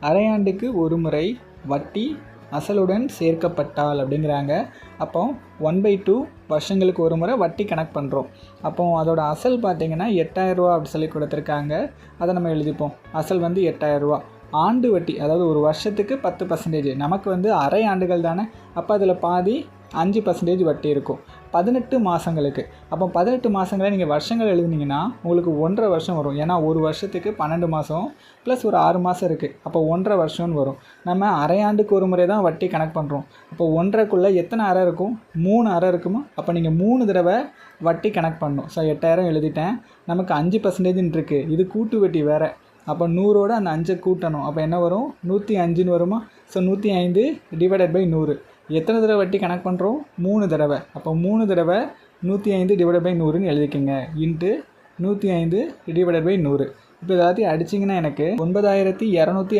அரையாண்டுக்கு ஒரு முறை வட்டி அசலுடன் சேர்க்கப்பட்டால் அப்படிங்கிறாங்க. அப்போ 1/2 வருஷங்களுக்கு ஒரு முறை வட்டி கணக்கு பண்ணுறோம். அப்போ அதோட அசல் பார்த்திங்கன்னா 8000 ரூபா அப்படி சொல்லி கொடுத்துருக்காங்க. அதை நம்ம எழுதிப்போம். அசல் வந்து 8000 ரூபா. ஆண்டு வட்டி அதாவது ஒரு வருஷத்துக்கு 10%, நமக்கு வந்து அரை ஆண்டுகள் தானே, அப்போ அதில் பாதி 5% வட்டி இருக்கும் 18 மாதங்களுக்கு. அப்போ 18 மாதங்களை நீங்கள் வருஷங்கள் எழுதுனீங்கன்னா உங்களுக்கு 1.5 வருஷம் வரும். ஏன்னா ஒரு வருஷத்துக்கு 12 மாதம் ப்ளஸ் ஒரு 6 மாதம் இருக்குது. அப்போ 1.5 வருஷம்னு வரும். நம்ம அரையாண்டுக்கு ஒரு முறை தான் வட்டி கணக்கு பண்ணுறோம். அப்போ 1.5க்குள்ளே எத்தனை அரை இருக்கும்? 3 அரை இருக்குமா? அப்போ நீங்கள் 3 தடவை வட்டி கணக்கு பண்ணணும். ஸோ 8000 எழுதிட்டேன். நமக்கு 5% இருக்குது. இது கூட்டு வட்டி வேறு. அப்போ 100ஓட அந்த 5 கூட்டணும். அப்போ என்ன வரும்? 105ன்னு வருமா? So 105 divided by 100. எத்தனை தடவை வட்டி கணக்கு பண்ணுறோம்? 3 தடவை. அப்போ 3 தடவை 105 டிவைடட் பை 100ன்னு எழுதிக்கோங்க. Into 105 divided by 100. இப்போ எல்லாத்தையும் அடிச்சிங்கன்னா எனக்கு 9260